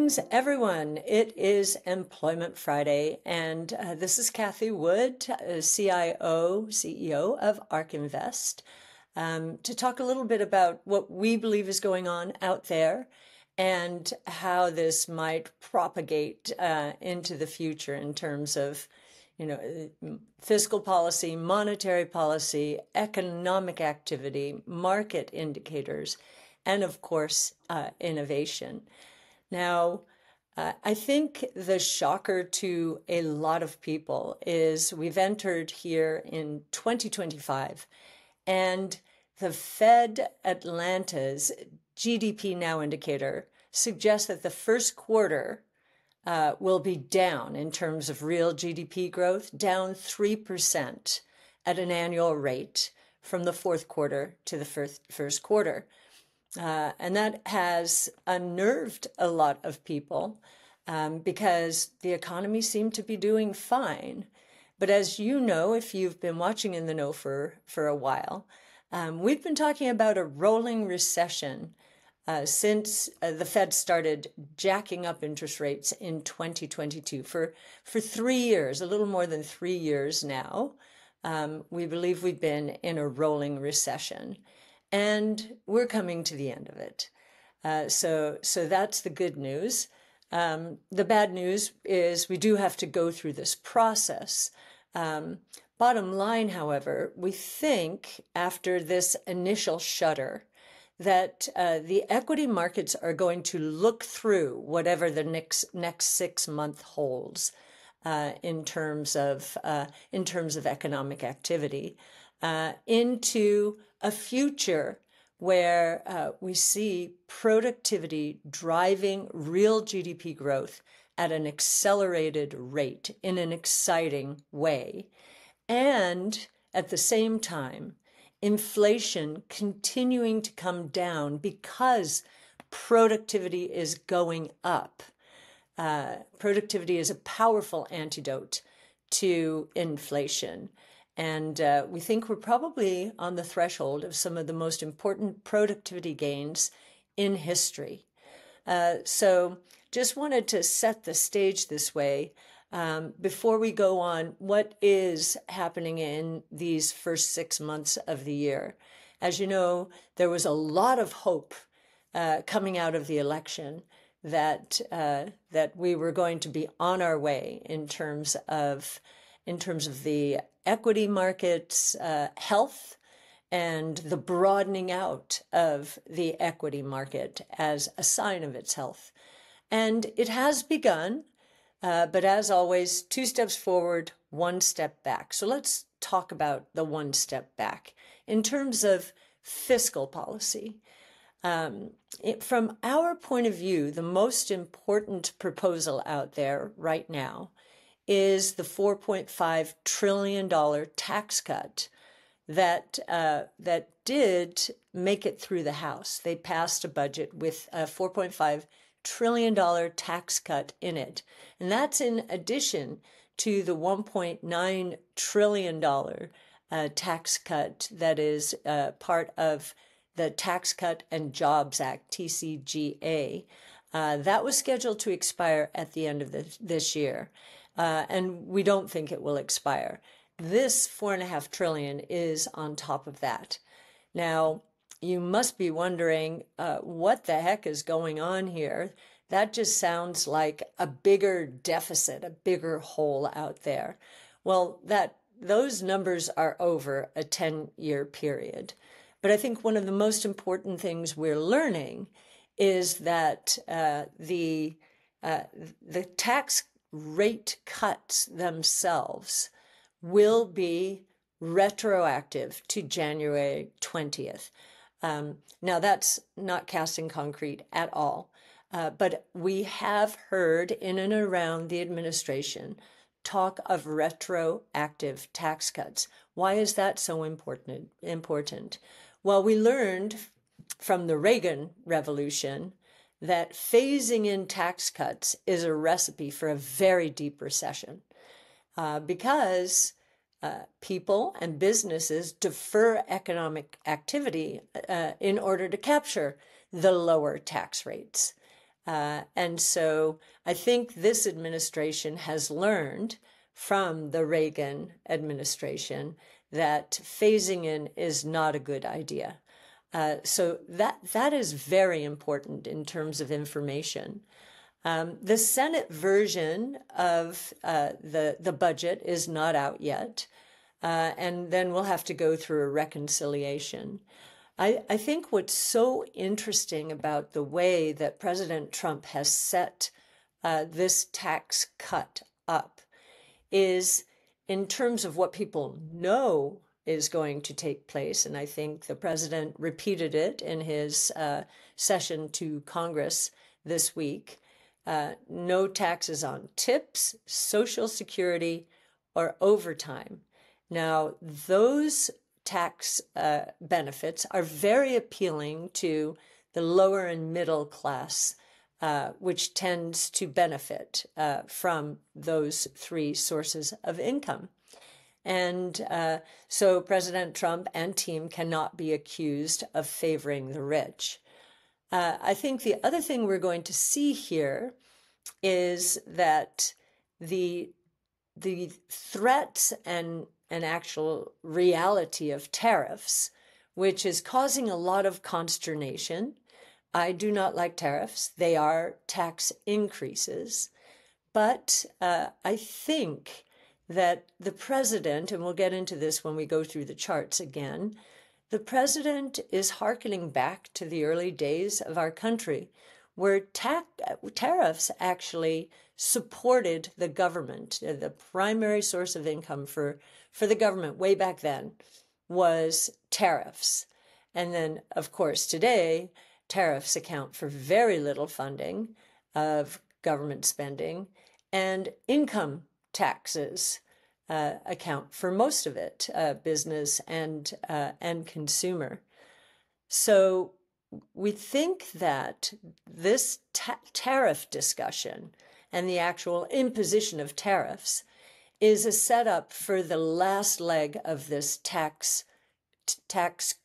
Greetings, everyone. It is Employment Friday, and this is Cathie Wood, CIO, CEO of ARK Invest, to talk a little bit about what we believe is going on out there and how this might propagate into the future in terms of, fiscal policy, monetary policy, economic activity, market indicators, and of course, innovation. Now, I think the shocker to a lot of people is we've entered here in 2025, and the Fed Atlanta's GDP Now indicator suggests that the first quarter will be down in terms of real GDP growth, down 3% at an annual rate from the fourth quarter to the first quarter. And that has unnerved a lot of people because the economy seemed to be doing fine. But as you know, if you've been watching In the Know for a while, we've been talking about a rolling recession since the Fed started jacking up interest rates in 2022. For 3 years, a little more than 3 years now, we believe we've been in a rolling recession. And we're coming to the end of it. So that's the good news. The bad news is we do have to go through this process. Bottom line, however, we think after this initial shudder that the equity markets are going to look through whatever the next 6 months holds in terms of economic activity into a future where we see productivity driving real GDP growth at an accelerated rate in an exciting way. And at the same time, inflation continuing to come down because productivity is going up. Productivity is a powerful antidote to inflation. And we think we're probably on the threshold of some of the most important productivity gains in history. So just wanted to set the stage this way before we go on what is happening in these first 6 months of the year. As you know, there was a lot of hope coming out of the election that we were going to be on our way in terms of the equity markets' health and the broadening out of the equity market as a sign of its health. And it has begun, but as always, 2 steps forward, 1 step back. So let's talk about the 1 step back. In terms of fiscal policy, from our point of view, the most important proposal out there right now is the $4.5 trillion tax cut that did make it through the House. They passed a budget with a $4.5 trillion tax cut in it. And that's in addition to the $1.9 trillion tax cut that is part of the Tax Cut and Jobs Act, TCJA. That was scheduled to expire at the end of this year. And we don't think it will expire. This $4.5 trillion is on top of that. Now, you must be wondering what the heck is going on here. That just sounds like a bigger deficit, a bigger hole out there. Well, those numbers are over a 10-year period. But I think one of the most important things we're learning is that the tax rate cuts themselves will be retroactive to January 20th. Now, that's not cast in concrete at all, but we have heard in and around the administration talk of retroactive tax cuts. Why is that so important? Well, we learned from the Reagan Revolution that phasing in tax cuts is a recipe for a very deep recession because people and businesses defer economic activity in order to capture the lower tax rates. And so I think this administration has learned from the Reagan administration that phasing in is not a good idea. So that is very important in terms of information. The Senate version of the budget is not out yet, and then we'll have to go through a reconciliation. I think what's so interesting about the way that President Trump has set this tax cut up is in terms of what people know is going to take place. And I think the president repeated it in his session to Congress this week. No taxes on tips, Social Security, or overtime. Now, those tax benefits are very appealing to the lower and middle class, which tends to benefit from those three sources of income. And so President Trump and team cannot be accused of favoring the rich. I think the other thing we're going to see here is that the threats and actual reality of tariffs, which is causing a lot of consternation. I do not like tariffs. They are tax increases. But I think that the president, and we'll get into this when we go through the charts again, the president is hearkening back to the early days of our country where tariffs actually supported the government. The primary source of income for the government way back then was tariffs. And then, of course, today, tariffs account for very little funding of government spending, and income taxes account for most of it, business and consumer. So we think that this tariff discussion and the actual imposition of tariffs is a setup for the last leg of this tax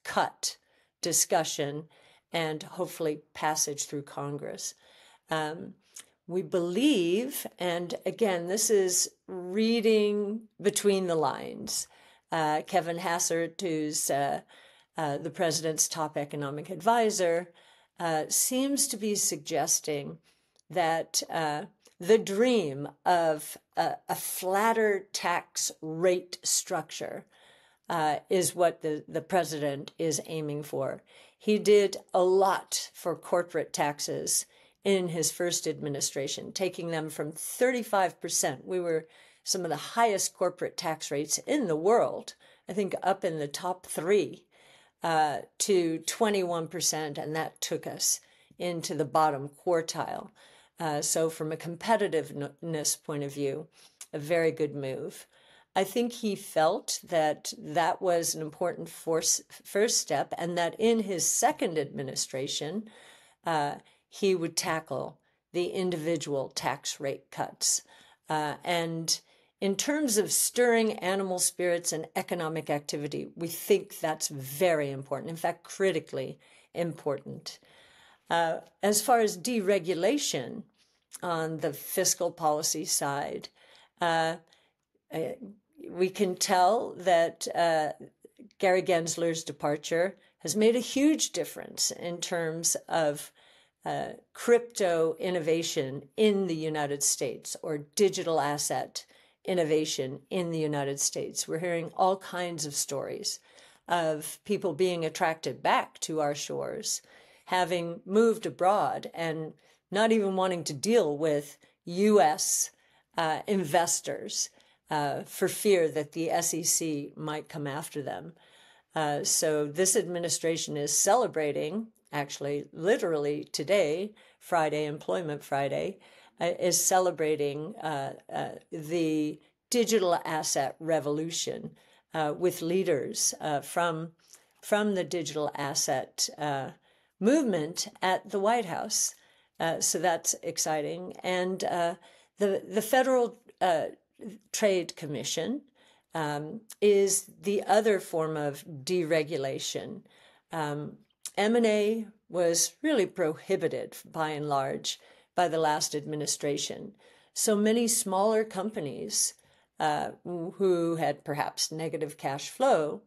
cut discussion and hopefully passage through Congress. We believe, and again, this is reading between the lines. Kevin Hassert, who's the president's top economic advisor, seems to be suggesting that the dream of a flatter tax rate structure is what the president is aiming for. He did a lot for corporate taxes in his first administration, taking them from 35%. We were some of the highest corporate tax rates in the world, I think up in the top three, to 21%, and that took us into the bottom quartile. So from a competitiveness point of view, a very good move. I think he felt that that was an important first step, and that in his second administration, he would tackle the individual tax rate cuts. And in terms of stirring animal spirits and economic activity, we think that's very important, in fact, critically important. As far as deregulation on the fiscal policy side, we can tell that Gary Gensler's departure has made a huge difference in terms of crypto innovation in the United States, or digital asset innovation in the United States. We're hearing all kinds of stories of people being attracted back to our shores, having moved abroad and not even wanting to deal with U.S. investors for fear that the SEC might come after them. So this administration is celebrating, actually, literally today, Friday, Employment Friday, is celebrating the digital asset revolution with leaders from the digital asset movement at the White House. So that's exciting. And the Federal Trade Commission is the other form of deregulation. M&A was really prohibited by and large by the last administration. So many smaller companies who had perhaps negative cash flow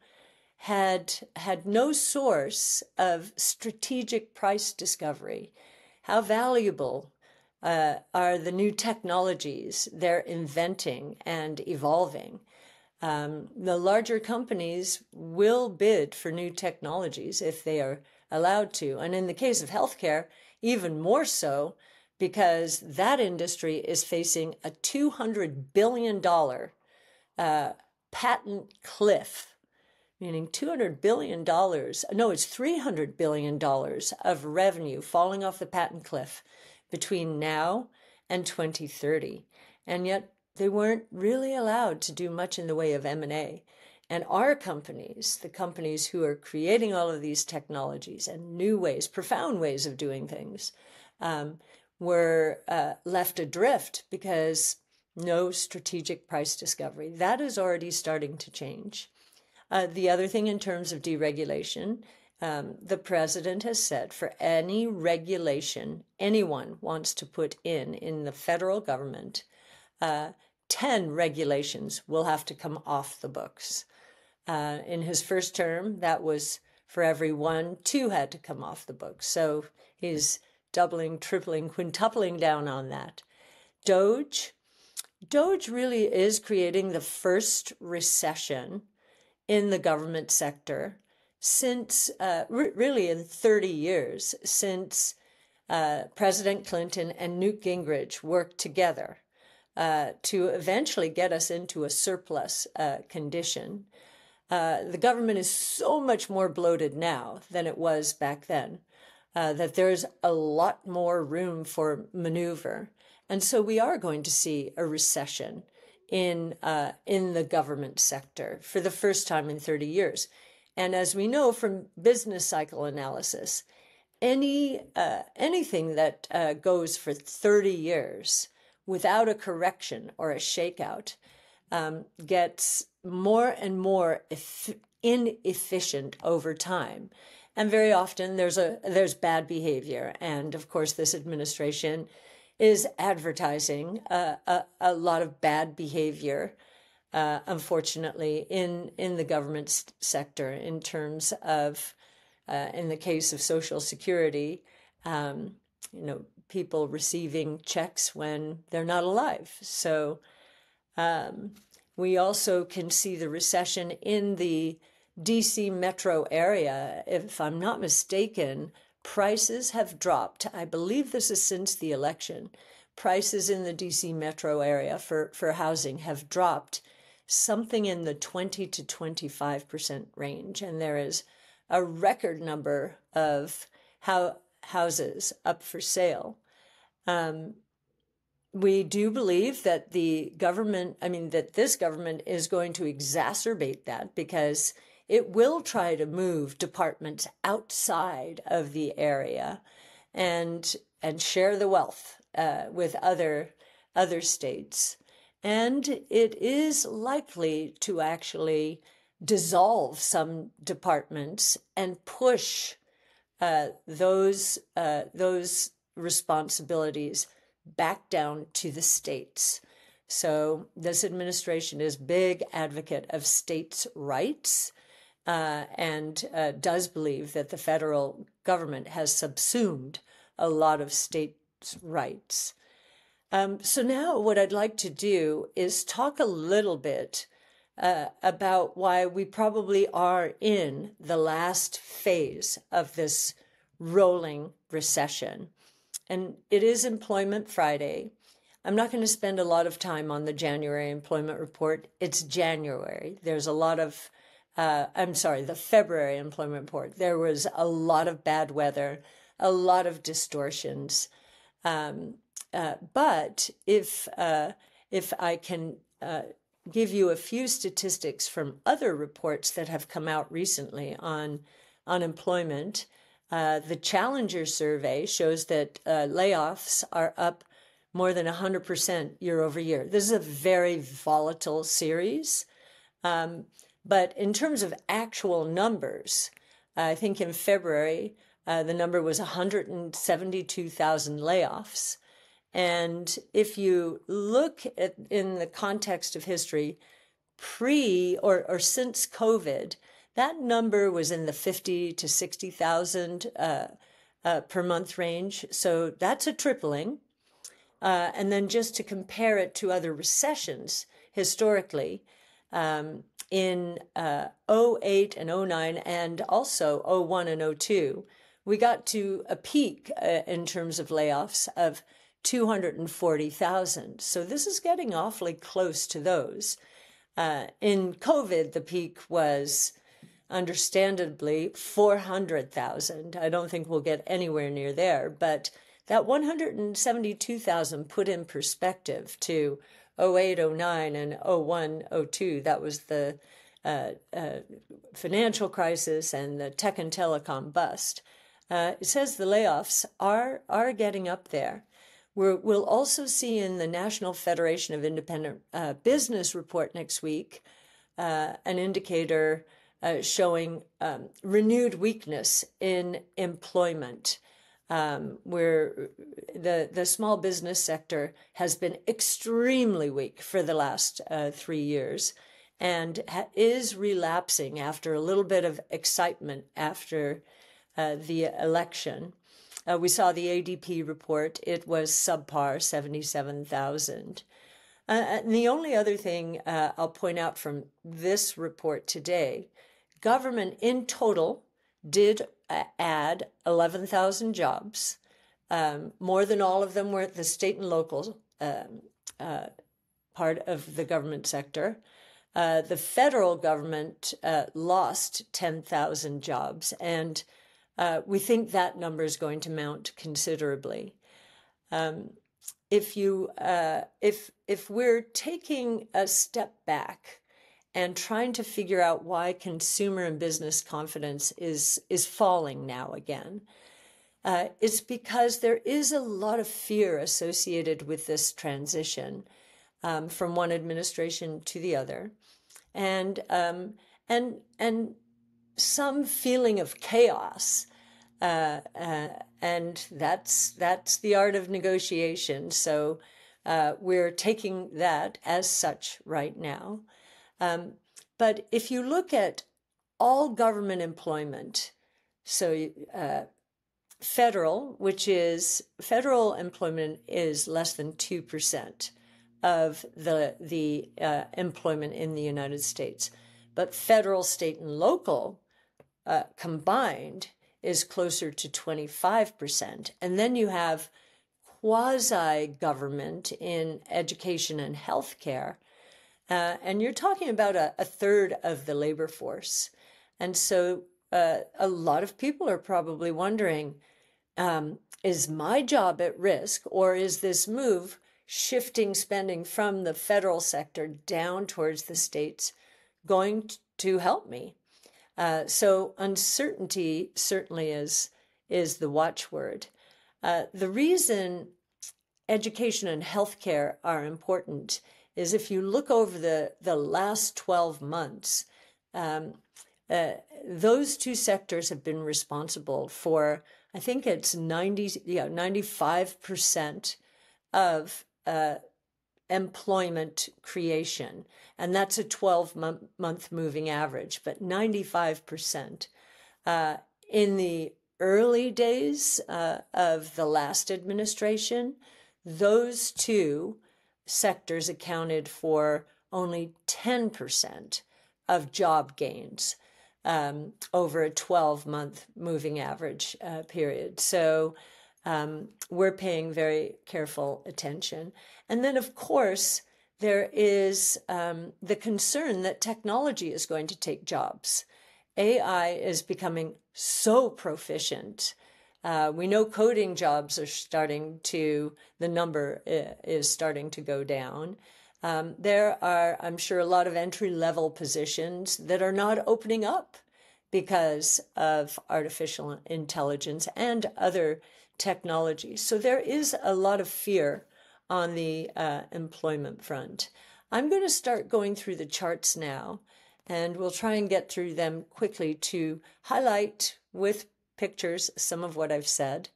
had no source of strategic price discovery. How valuable are the new technologies they're inventing and evolving? The larger companies will bid for new technologies if they are allowed to. And in the case of healthcare, even more so, because that industry is facing a $200 billion patent cliff, meaning $200 billion, no, it's $300 billion of revenue falling off the patent cliff between now and 2030. And yet they weren't really allowed to do much in the way of M&A. And our companies, the companies who are creating all of these technologies and new ways, profound ways of doing things, were left adrift because no strategic price discovery. That is already starting to change. The other thing in terms of deregulation, the president has said for any regulation anyone wants to put in the federal government, 10 regulations will have to come off the books. In his first term, that was for every one, 2 had to come off the books. So he's doubling, tripling, quintupling down on that. DOGE really is creating the first recession in the government sector since, really in 30 years, since President Clinton and Newt Gingrich worked together to eventually get us into a surplus condition. The government is so much more bloated now than it was back then, that there's a lot more room for maneuver. And so we are going to see a recession in the government sector for the first time in 30 years. And as we know from business cycle analysis, anything that goes for 30 years without a correction or a shakeout gets more and more inefficient over time. And very often there's bad behavior. And of course, this administration is advertising a lot of bad behavior, unfortunately, in the government sector in terms of, in the case of Social Security, people receiving checks when they're not alive. So we also can see the recession in the DC metro area. If I'm not mistaken, prices have dropped. I believe this is since the election. Prices in the DC metro area for housing have dropped something in the 20 to 25% range. And there is a record number of houses up for sale. We do believe that that this government is going to exacerbate that because it will try to move departments outside of the area and share the wealth with other states. And it is likely to actually dissolve some departments and push those responsibilities back down to the states. So this administration is a big advocate of states' rights and does believe that the federal government has subsumed a lot of states' rights. So now what I'd like to do is talk a little bit about why we probably are in the last phase of this rolling recession. And it is Employment Friday. I'm not going to spend a lot of time on the January employment report. It's January. There's a lot of, the February employment report. There was a lot of bad weather, a lot of distortions. But if I can give you a few statistics from other reports that have come out recently on unemployment, the Challenger survey shows that layoffs are up more than 100% year over year. This is a very volatile series. But in terms of actual numbers, I think in February, the number was 172,000 layoffs. And if you look at in the context of history, pre or since COVID, that number was in the 50 to 60,000 per month range. So that's a tripling. And then just to compare it to other recessions historically, in 08 and 09 and also 01 and 02, we got to a peak in terms of layoffs of 240,000. So this is getting awfully close to those. In COVID, the peak was understandably 400,000. I don't think we'll get anywhere near there, but that 172,000 put in perspective to 08, 09, and 01, 02. That was the financial crisis and the tech and telecom bust. It says the layoffs are getting up there. We'll also see in the National Federation of Independent Business report next week an indicator showing renewed weakness in employment, where the small business sector has been extremely weak for the last 3 years and is relapsing after a little bit of excitement after the election. We saw the ADP report. It was subpar, 77,000. And the only other thing I'll point out from this report today, government in total did add 11,000 jobs. More than all of them were at the state and local part of the government sector. The federal government lost 10,000 jobs, and we think that number is going to mount considerably. If we're taking a step back and trying to figure out why consumer and business confidence is falling now again, it's because there is a lot of fear associated with this transition from one administration to the other, and some feeling of chaos, and that's the art of negotiation. So we're taking that as such right now. But if you look at all government employment, so federal employment is less than 2% of the employment in the United States, but federal, state, and local combined is closer to 25%. And then you have quasi-government in education and healthcare, and you're talking about a third of the labor force. And so a lot of people are probably wondering, is my job at risk, or is this move shifting spending from the federal sector down towards the states going to help me? So uncertainty certainly is the watchword. The reason education and healthcare are important is if you look over the last 12 months, those two sectors have been responsible for, I think it's 95% of employment creation. And that's a 12-month moving average, but 95%. In the early days of the last administration, those two sectors accounted for only 10% of job gains over a 12-month moving average period. So we're paying very careful attention. And then, of course, there is the concern that technology is going to take jobs. AI is becoming so proficient. We know coding jobs are the number is starting to go down. There are, I'm sure, a lot of entry-level positions that are not opening up because of artificial intelligence and other technologies. So there is a lot of fear on the employment front. I'm going to start going through the charts now, and we'll try and get through them quickly to highlight with pictures some of what I've said.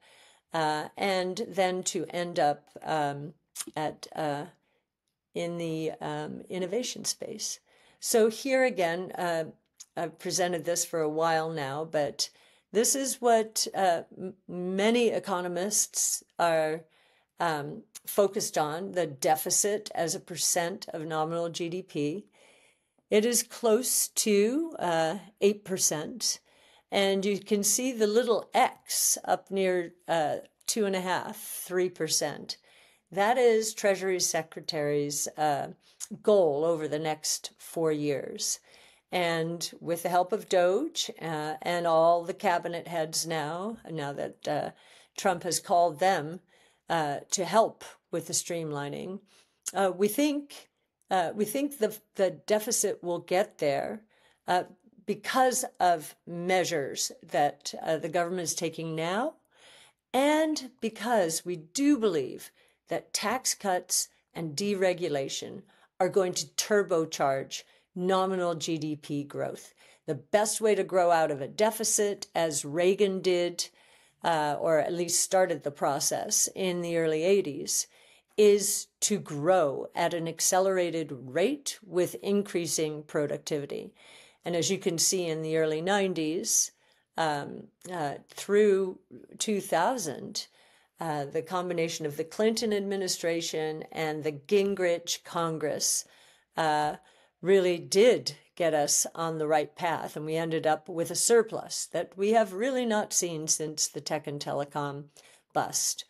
and then to end up in the innovation space. So here again, I've presented this for a while now, but this is what many economists are focused on, the deficit as a percent of nominal GDP. It is close to 8%. And you can see the little X up near 2.5%, 3%. That is Treasury Secretary's goal over the next 4 years. And with the help of DOGE and all the cabinet heads now that Trump has called them to help with the streamlining, we think the deficit will get there because of measures that the government is taking now, and because we do believe that tax cuts and deregulation are going to turbocharge nominal GDP growth. The best way to grow out of a deficit, as Reagan did, or at least started the process in the early 80s, is to grow at an accelerated rate with increasing productivity. And as you can see in the early 90s through 2000, the combination of the Clinton administration and the Gingrich Congress really did get us on the right path. And we ended up with a surplus that we have really not seen since the tech and telecom bust.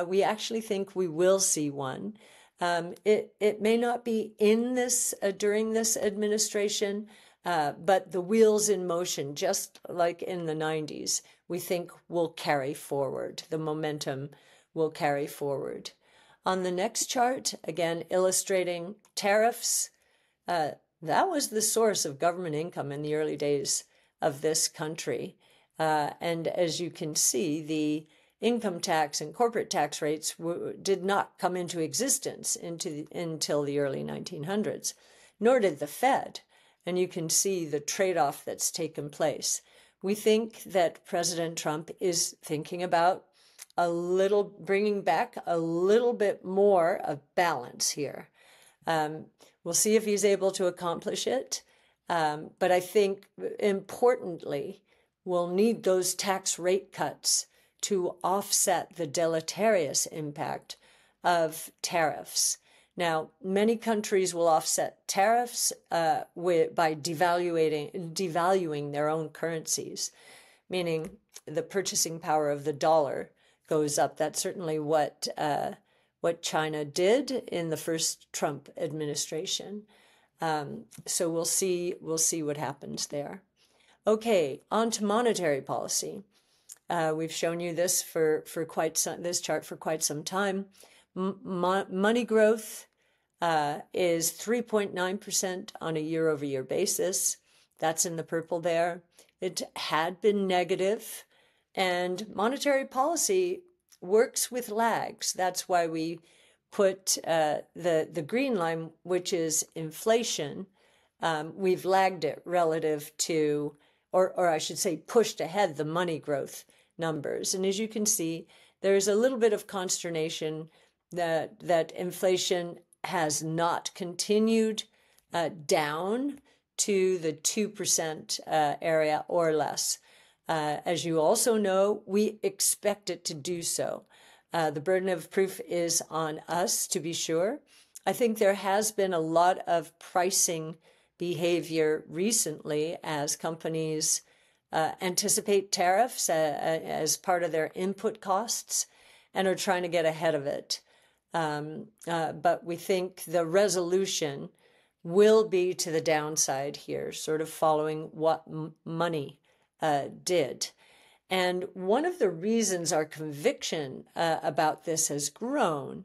We actually think we will see one. It may not be in this during this administration, but the wheels in motion, just like in the 90s, we think will carry forward. The momentum will carry forward. On the next chart, again, illustrating tariffs, that was the source of government income in the early days of this country. And as you can see, the income tax and corporate tax rates did not come into existence until the early 1900s, nor did the Fed. And you can see the trade-off that's taken place. We think that President Trump is thinking about bringing back a little bit more of balance here. We'll see if he's able to accomplish it. But I think, importantly, we'll need those tax rate cuts to offset the deleterious impact of tariffs. Now, many countries will offset tariffs by devaluing their own currencies, meaning the purchasing power of the dollar goes up. That's certainly what China did in the first Trump administration. So we'll see what happens there. Okay, on to monetary policy. We've shown you this this chart for quite some time. Money growth is 3.9% on a year-over-year basis. That's in the purple there. It had been negative, and monetary policy works with lags. That's why we put the green line, which is inflation. We've lagged it relative to, or I should say, pushed ahead the money growth numbers. And as you can see, there's a little bit of consternation that inflation has not continued down to the 2% area or less. As you also know, we expect it to do so. The burden of proof is on us, to be sure. I think there has been a lot of pricing behavior recently as companies anticipate tariffs as part of their input costs and are trying to get ahead of it. But we think the resolution will be to the downside here, sort of following what money did. And one of the reasons our conviction about this has grown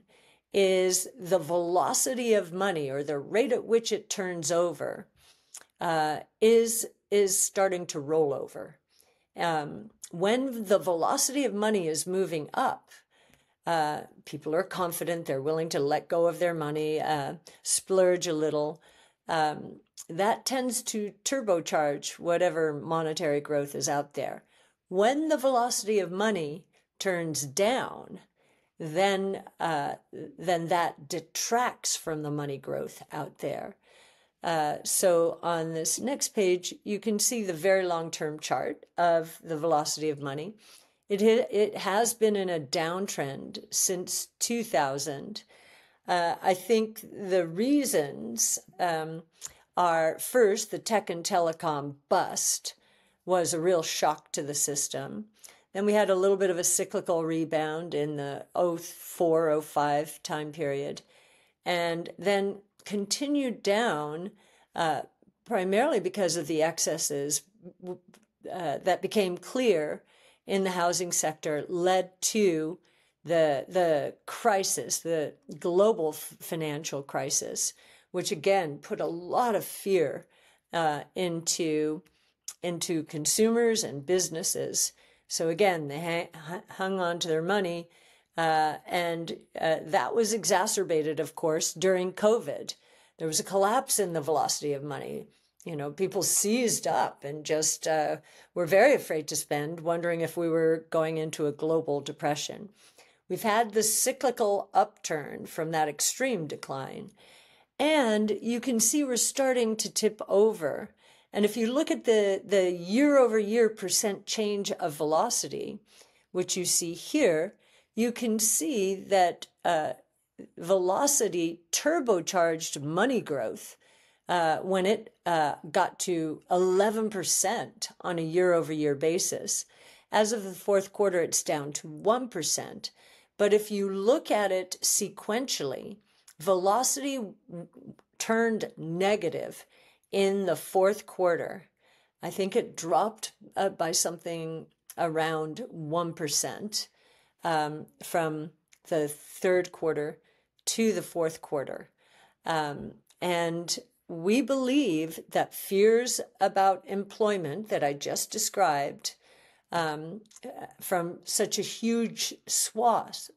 is the velocity of money, or the rate at which it turns over, is starting to roll over. When the velocity of money is moving up, people are confident, they're willing to let go of their money, splurge a little. That tends to turbocharge whatever monetary growth is out there. When the velocity of money turns down, then that detracts from the money growth out there. So on this next page, you can see the very long-term chart of the velocity of money. It has been in a downtrend since 2000. I think the reasons are, first, the tech and telecom bust was a real shock to the system. Then we had a little bit of a cyclical rebound in the 04-05 time period, and then continued down primarily because of the excesses that became clear in the housing sector, led to the crisis, the global financial crisis, which again put a lot of fear into consumers and businesses. So again, they hung on to their money, and that was exacerbated, of course, during COVID. There was a collapse in the velocity of money. You know, people seized up and just were very afraid to spend, wondering if we were going into a global depression. We've had the cyclical upturn from that extreme decline, and you can see we're starting to tip over. And if you look at the year-over-year percent change of velocity, which you see here, you can see that velocity turbocharged money growth when it got to 11% on a year-over-year basis. As of the fourth quarter, it's down to 1%. But if you look at it sequentially, velocity turned negative in the fourth quarter. I think it dropped by something around 1% from the third quarter to the fourth quarter. And we believe that fears about employment that I just described from such a huge swath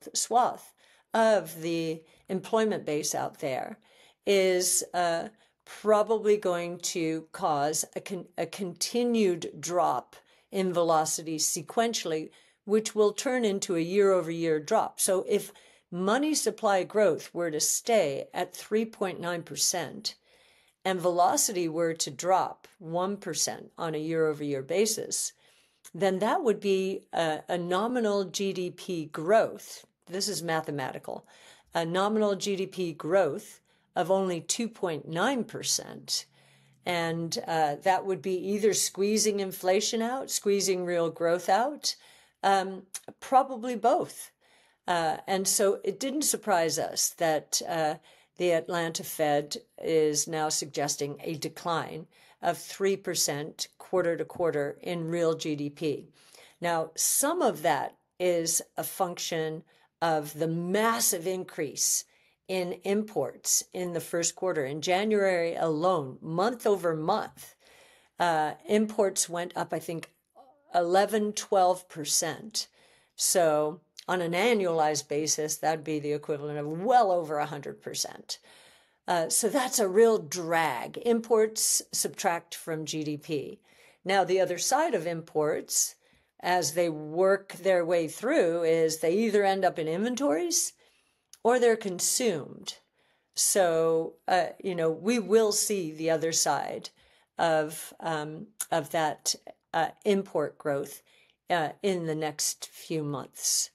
of the employment base out there is probably going to cause a continued drop in velocity sequentially, which will turn into a year-over-year drop. So if money supply growth were to stay at 3.9% and velocity were to drop 1% on a year-over-year basis, then that would be a nominal GDP growth. This is mathematical. A nominal GDP growth of only 2.9%. And that would be either squeezing inflation out, squeezing real growth out, probably both. And so it didn't surprise us that the Atlanta Fed is now suggesting a decline of 3% quarter to quarter in real GDP. Now, some of that is a function of the massive increase in imports in the first quarter. In January alone, month over month, imports went up, I think, 12%. So on an annualized basis, that'd be the equivalent of well over 100%. So that's a real drag. Imports subtract from GDP. Now, the other side of imports, as they work their way through, is they either end up in inventories or they're consumed. So, we will see the other side of that import growth in the next few months.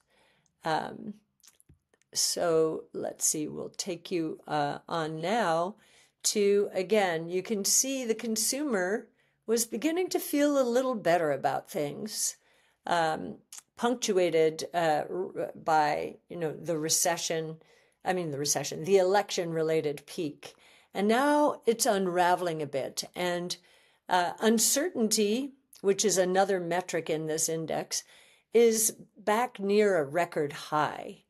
So let's see, we'll take you on now to, again, you can see the consumer was beginning to feel a little better about things, punctuated by, the election-related peak. And now it's unraveling a bit. And uncertainty, which is another metric in this index, is back near a record high.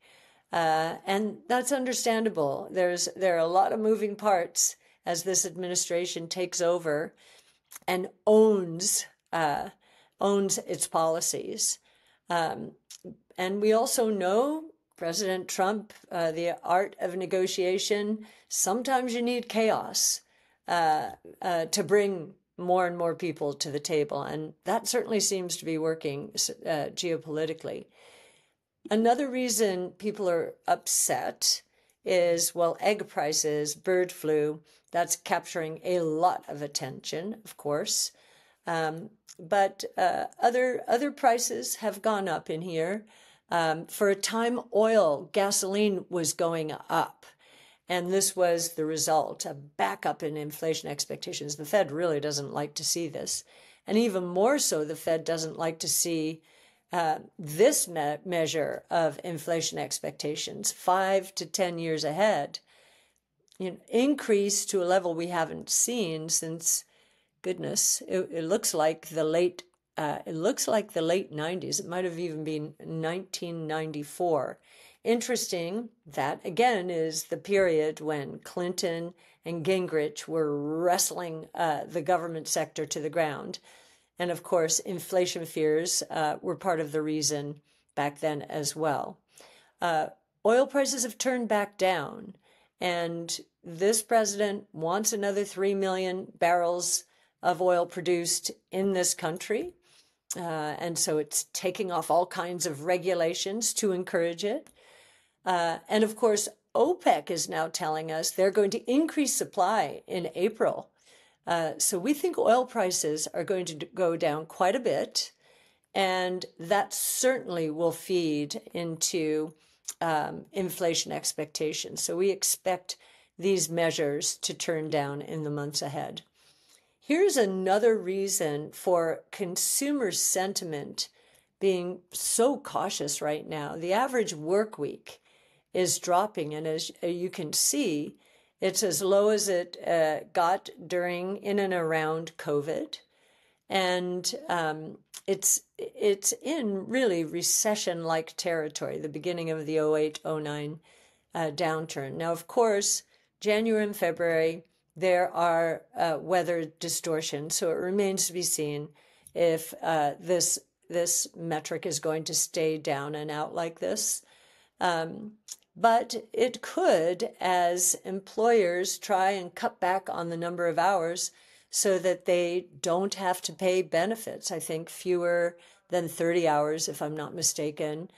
And that's understandable. There are a lot of moving parts as this administration takes over and owns its policies. And we also know President Trump, the art of negotiation, sometimes you need chaos to bring more and more people to the table. And that certainly seems to be working geopolitically. Another reason people are upset is, well, egg prices, bird flu, that's capturing a lot of attention, of course. But other prices have gone up in here. For a time, oil, gasoline was going up. And this was the result, a backup in inflation expectations. The Fed really doesn't like to see this. And even more so, the Fed doesn't like to see this measure of inflation expectations, 5 to 10 years ahead, increase to a level we haven't seen since, goodness, it looks like the late 90s. It might have even been 1994. Interesting, that again is the period when Clinton and Gingrich were wrestling the government sector to the ground. And of course, inflation fears were part of the reason back then as well. Oil prices have turned back down, and this president wants another 3 million barrels of oil produced in this country. And so it's taking off all kinds of regulations to encourage it. And of course, OPEC is now telling us they're going to increase supply in April. So we think oil prices are going to go down quite a bit, and that certainly will feed into inflation expectations. So we expect these measures to turn down in the months ahead. Here's another reason for consumer sentiment being so cautious right now. The average work week is dropping, and as you can see, it's as low as it got during, in and around COVID, and it's in really recession-like territory, the beginning of the 08-09 downturn. Now, of course, January and February, there are weather distortions, so it remains to be seen if this metric is going to stay down and out like this. But it could, as employers try and cut back on the number of hours so that they don't have to pay benefits. I think fewer than 30 hours, if I'm not mistaken,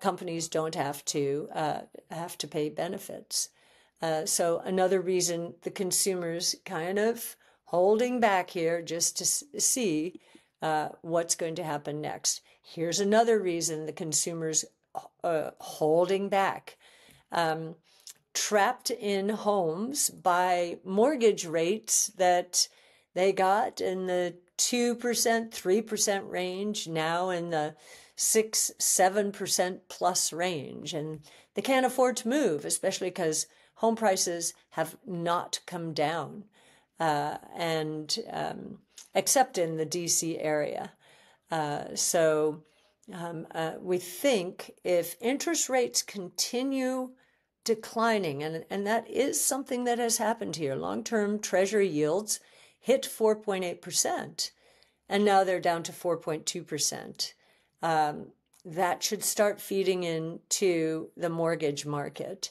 companies don't have to pay benefits. So another reason the consumer's kind of holding back here just to see what's going to happen next. Here's another reason the consumer's holding back. Trapped in homes by mortgage rates that they got in the 2%, 3% range, now in the 6-7% plus range. And they can't afford to move, especially because home prices have not come down, except in the DC area. We think if interest rates continue declining, and that is something that has happened here, long-term Treasury yields hit 4.8%, and now they're down to 4.2%. That should start feeding into the mortgage market.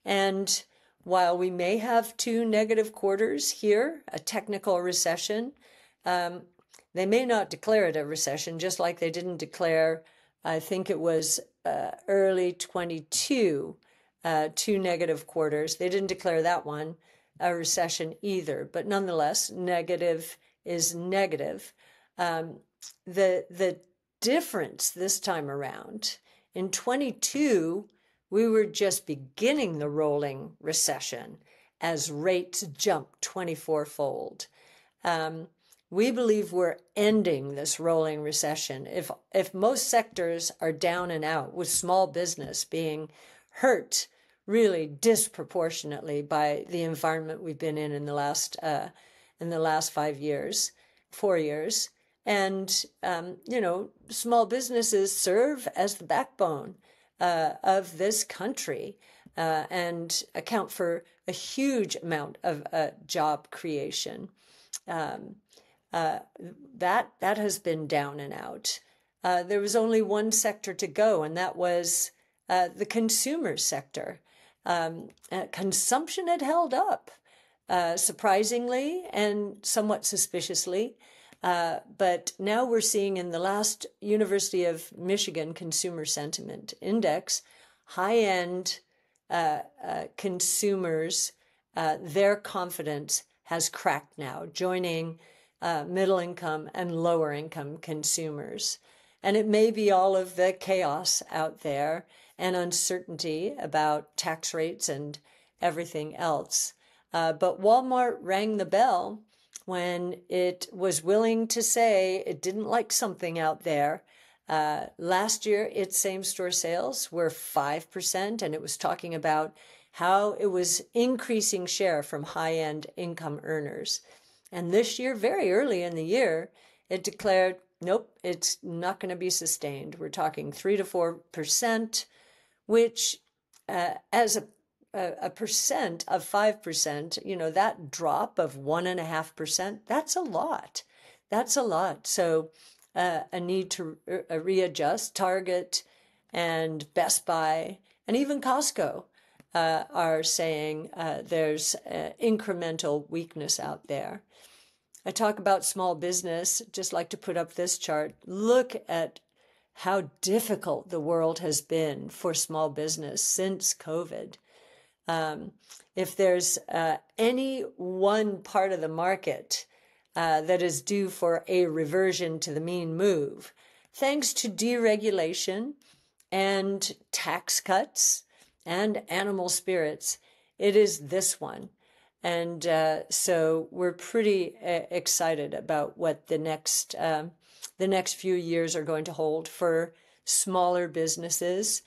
And while we may have 2 negative quarters here, a technical recession, they may not declare it a recession, just like they didn't declare, I think it was early 22, 2 negative quarters. They didn't declare that one a recession either, but nonetheless, negative is negative. The difference this time around, in 22, we were just beginning the rolling recession as rates jumped 24-fold. We believe we're ending this rolling recession. If most sectors are down and out, with small business being hurt really disproportionately by the environment we've been in the last 4 years, and small businesses serve as the backbone of this country and account for a huge amount of job creation. That has been down and out. There was only one sector to go, and that was the consumer sector. Consumption had held up, surprisingly and somewhat suspiciously. But now we're seeing in the last University of Michigan Consumer Sentiment Index, high-end consumers, their confidence has cracked now, joining middle income and lower income consumers. And it may be all of the chaos out there and uncertainty about tax rates and everything else. But Walmart rang the bell when it was willing to say it didn't like something out there. Last year, its same-store sales were 5%, and it was talking about how it was increasing share from high-end income earners. And this year, very early in the year, it declared, nope, it's not going to be sustained. We're talking 3 to 4%, which as a percent of 5%, that drop of 1.5%, that's a lot. That's a lot. So a need to readjust. Target and Best Buy and even Costco are saying there's incremental weakness out there. I talk about small business, just like to put up this chart. Look at how difficult the world has been for small business since COVID. If there's any one part of the market that is due for a reversion to the mean move, thanks to deregulation and tax cuts and animal spirits, it is this one. And so we're pretty excited about what the next few years are going to hold for smaller businesses.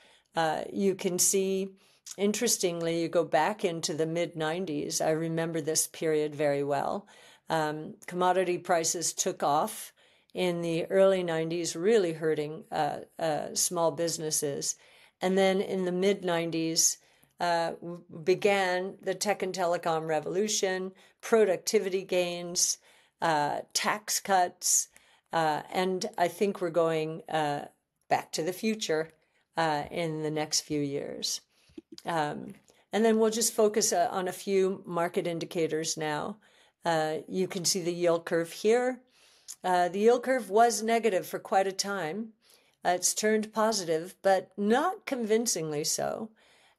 You can see, interestingly, you go back into the mid-90s. I remember this period very well. Commodity prices took off in the early 90s, really hurting small businesses. And then in the mid-90s, began the tech and telecom revolution, productivity gains, tax cuts, and I think we're going back to the future in the next few years. And then we'll just focus on a few market indicators now. You can see the yield curve here. The yield curve was negative for quite a time. It's turned positive, but not convincingly so.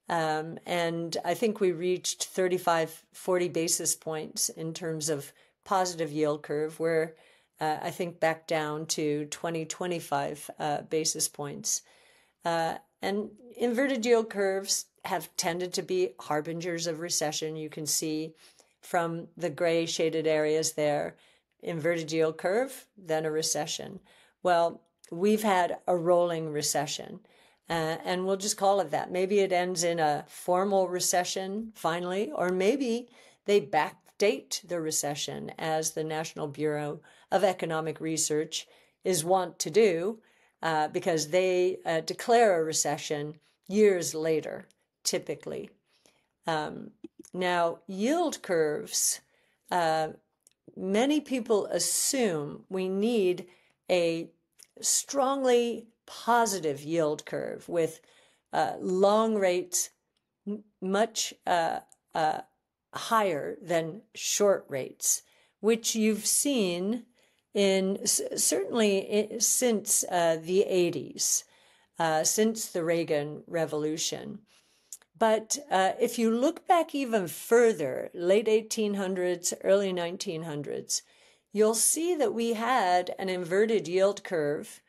And I think we reached 40 basis points in terms of positive yield curve, where I think back down to 25 basis points. And inverted yield curves have tended to be harbingers of recession. You can see from the gray shaded areas there, inverted yield curve, then a recession. Well, we've had a rolling recession. And we'll just call it that. Maybe it ends in a formal recession finally, or maybe they backdate the recession, as the National Bureau of Economic Research is wont to do, because they declare a recession years later, typically. Now, yield curves, many people assume we need a strongly positive yield curve with long rates much higher than short rates, which you've seen certainly since the 80s, since the Reagan Revolution. But if you look back even further, late 1800s, early 1900s, you'll see that we had an inverted yield curve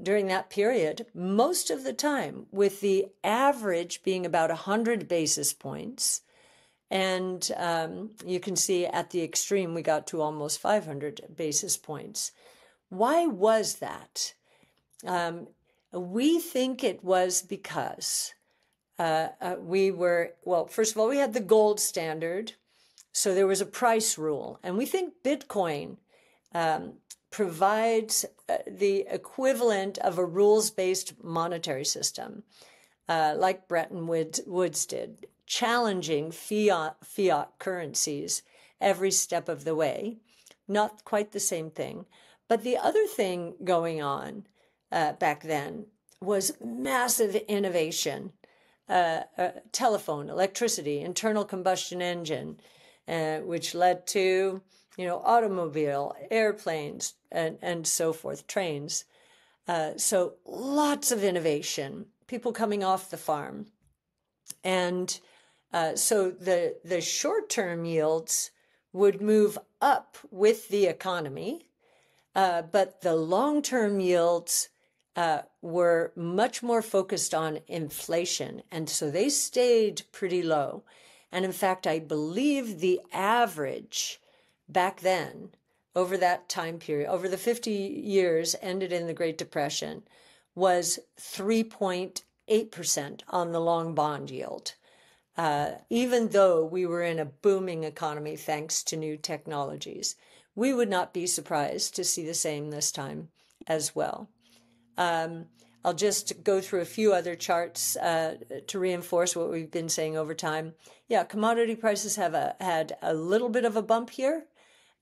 during that period, most of the time, with the average being about 100 basis points. And you can see at the extreme, we got to almost 500 basis points. Why was that? We think it was because first of all, we had the gold standard. So there was a price rule. And we think Bitcoin provides the equivalent of a rules-based monetary system, like Bretton Woods did, challenging fiat currencies every step of the way. Not quite the same thing. But the other thing going on back then was massive innovation. Telephone, electricity, internal combustion engine, which led to, automobile, airplanes, and so forth, trains. So lots of innovation, people coming off the farm. And so the short-term yields would move up with the economy, but the long-term yields were much more focused on inflation, and so they stayed pretty low. And in fact, I believe the average back then, over that time period, over the 50 years ended in the Great Depression, was 3.8% on the long bond yield. Even though we were in a booming economy thanks to new technologies, we would not be surprised to see the same this time as well. I'll just go through a few other charts to reinforce what we've been saying over time. Yeah, commodity prices have had a little bit of a bump here.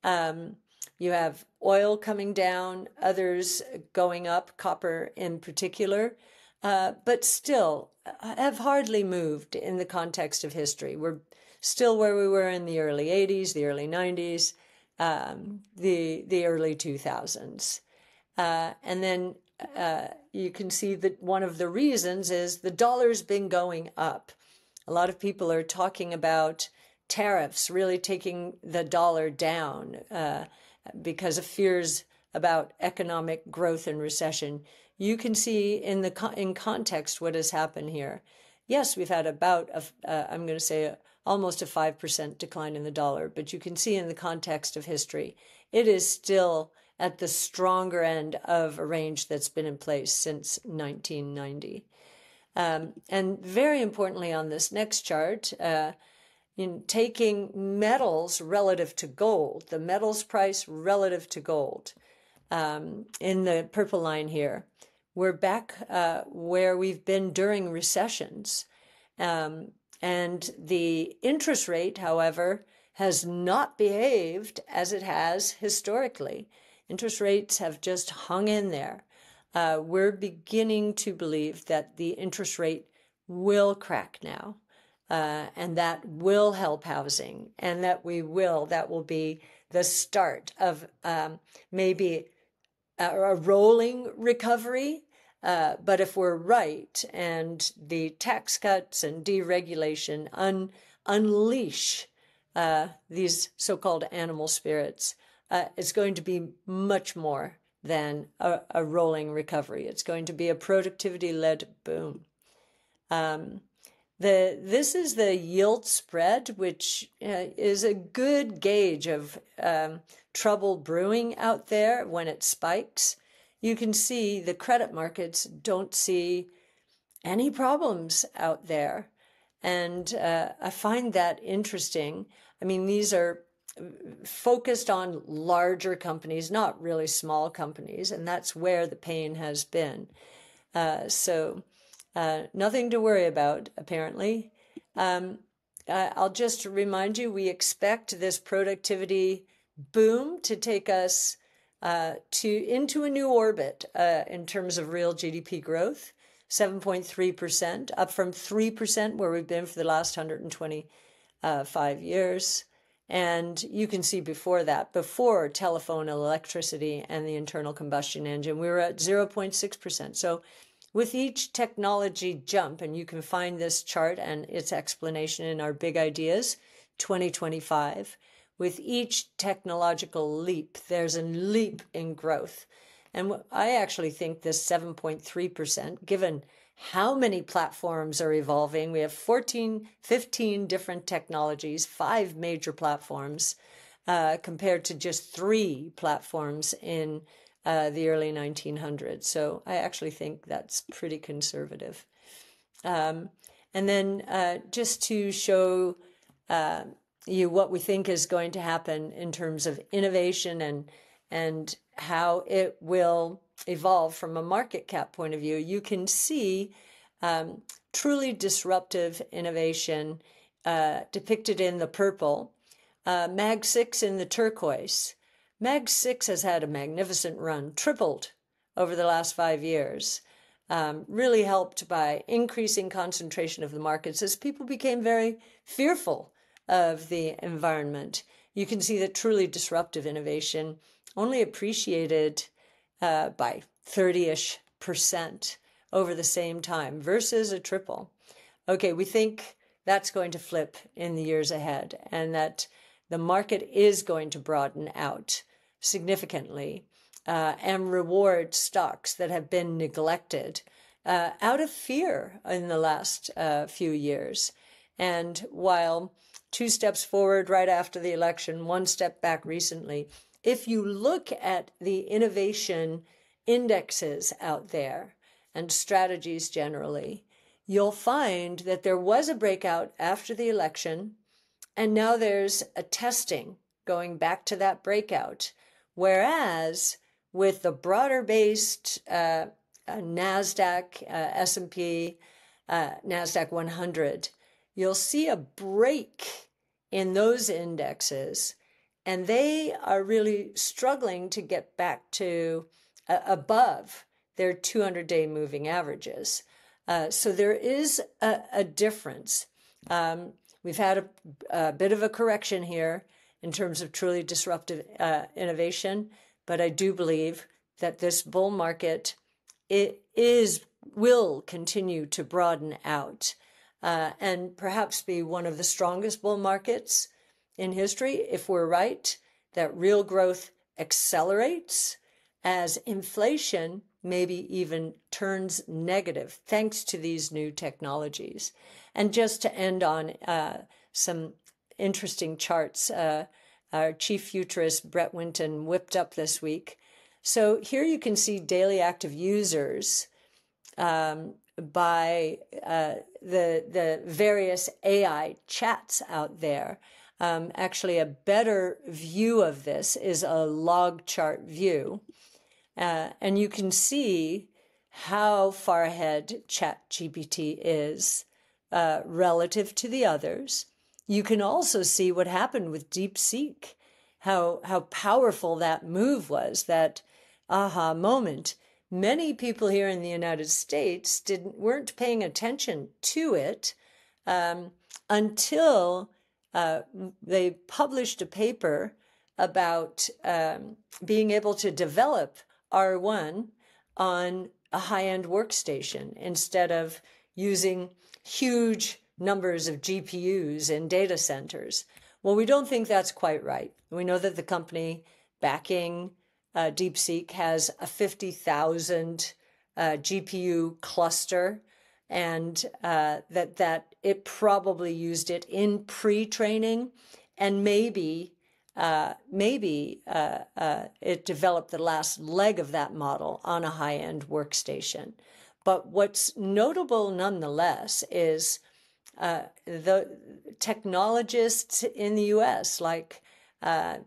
You have oil coming down, others going up, copper in particular, but still have hardly moved in the context of history. We're still where we were in the early 80s, the early 90s, the early 2000s. And then you can see that one of the reasons is the dollar's been going up. A lot of people are talking about tariffs really taking the dollar down because of fears about economic growth and recession. You can see in context what has happened here. Yes, we've had about, I'm going to say, almost a 5% decline in the dollar, but you can see in the context of history, it is still at the stronger end of a range that's been in place since 1990. And very importantly on this next chart, in taking metals relative to gold, the metals price relative to gold, in the purple line here, we're back where we've been during recessions. And the interest rate, however, has not behaved as it has historically. Interest rates have just hung in there. We're beginning to believe that the interest rate will crack now, and that will help housing, and that will be the start of maybe a rolling recovery. But if we're right and the tax cuts and deregulation unleash these so-called animal spirits, it's going to be much more than a rolling recovery. It's going to be a productivity-led boom. This is the yield spread, which is a good gauge of trouble brewing out there when it spikes. You can see the credit markets don't see any problems out there. And I find that interesting. I mean, these are focused on larger companies, not really small companies, and that's where the pain has been. So nothing to worry about, apparently. I'll just remind you, we expect this productivity boom to take us into a new orbit in terms of real GDP growth, 7.3%, up from 3% where we've been for the last 125 years. And you can see before that, before telephone, electricity, and the internal combustion engine, we were at 0.6%. So with each technology jump, and you can find this chart and its explanation in our Big Ideas 2025, with each technological leap, there's a leap in growth. And I actually think this 7.3%, given how many platforms are evolving, we have 15 different technologies, 5 major platforms, compared to just 3 platforms in the early 1900s. So I actually think that's pretty conservative. And then just to show you what we think is going to happen in terms of innovation and how it will evolve from a market cap point of view, you can see truly disruptive innovation depicted in the purple, Mag 6 in the turquoise. Mag 6 has had a magnificent run, tripled over the last 5 years, really helped by increasing concentration of the markets as people became very fearful of the environment, you can see that truly disruptive innovation only appreciated by 30-ish% over the same time versus a triple. Okay, we think that's going to flip in the years ahead, and that the market is going to broaden out significantly and reward stocks that have been neglected out of fear in the last few years. And while 2 steps forward right after the election, 1 step back recently, if you look at the innovation indexes out there and strategies generally, you'll find that there was a breakout after the election, and now there's a testing going back to that breakout. Whereas with the broader based NASDAQ, S&P, NASDAQ 100, you'll see a break in those indexes, and they are really struggling to get back to above their 200-day moving averages. So there is a difference. We've had a bit of a correction here in terms of truly disruptive innovation, but I do believe that this bull market will continue to broaden out and perhaps be one of the strongest bull markets in history if we're right, that real growth accelerates as inflation maybe even turns negative thanks to these new technologies. And just to end on some interesting charts, our chief futurist Brett Winton whipped up this week. So here you can see daily active users by the various AI chats out there. Actually, a better view of this is a log chart view. And you can see how far ahead ChatGPT is relative to the others. You can also see what happened with DeepSeek, how powerful that move was, that aha moment. Many people here in the United States weren't paying attention to it until they published a paper about being able to develop R1 on a high-end workstation instead of using huge numbers of GPUs in data centers. Well, we don't think that's quite right. We know that the company backing DeepSeek has a 50,000 GPU cluster, and that it probably used it in pre-training, and maybe it developed the last leg of that model on a high-end workstation. But what's notable nonetheless is the technologists in the US, like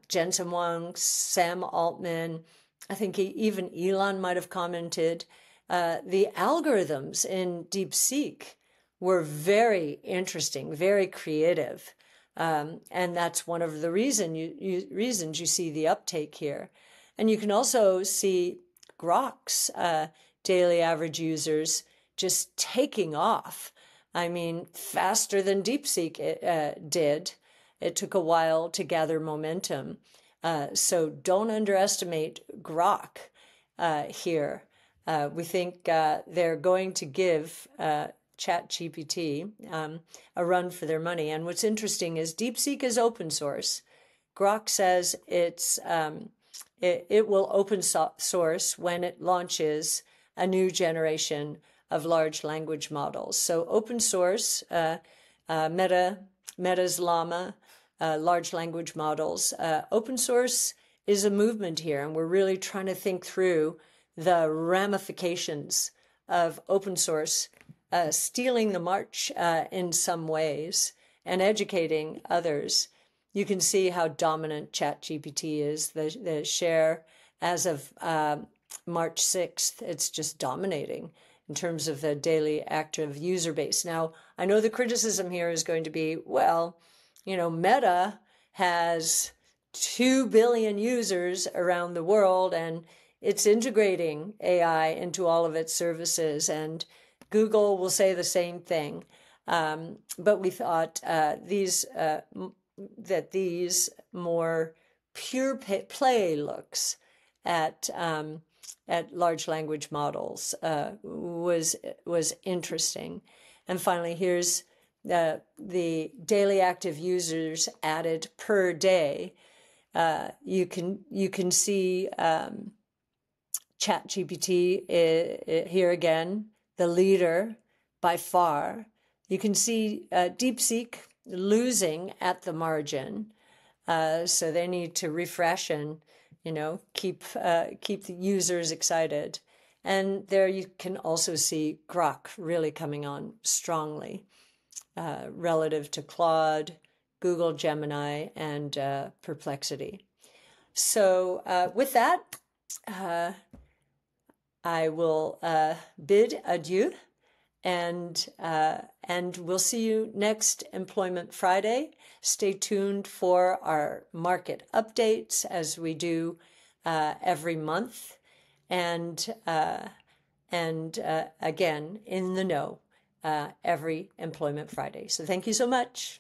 Jensen Huang, Sam Altman, I think even Elon might have commented, the algorithms in DeepSeek were very interesting, very creative. And that's one of the reasons you see the uptake here. And you can also see Grok's daily average users just taking off. I mean, faster than DeepSeek did. It took a while to gather momentum. So don't underestimate Grok here. We think they're going to give ChatGPT a run for their money. And what's interesting is DeepSeek is open source. Grok says it will open source when it launches a new generation of large language models. So open source, Meta's Llama, large language models. Open source is a movement here, and we're really trying to think through the ramifications of open source stealing the march in some ways and educating others. You can see how dominant ChatGPT is. The share as of March 6th, it's just dominating in terms of the daily active user base. Now, I know the criticism here is going to be, well, Meta has 2 billion users around the world, and it's integrating AI into all of its services, and Google will say the same thing. But we thought that these more pure play looks at large language models was interesting. And finally, here's the daily active users added per day. You can see ChatGPT here again, the leader by far. You can see DeepSeek losing at the margin, so they need to refresh and keep the users excited. And there you can also see Grok really coming on strongly relative to Claude, Google Gemini, and Perplexity. So with that, I will bid adieu, and we'll see you next Employment Friday. Stay tuned for our market updates as we do every month, and again in the know every Employment Friday. So thank you so much.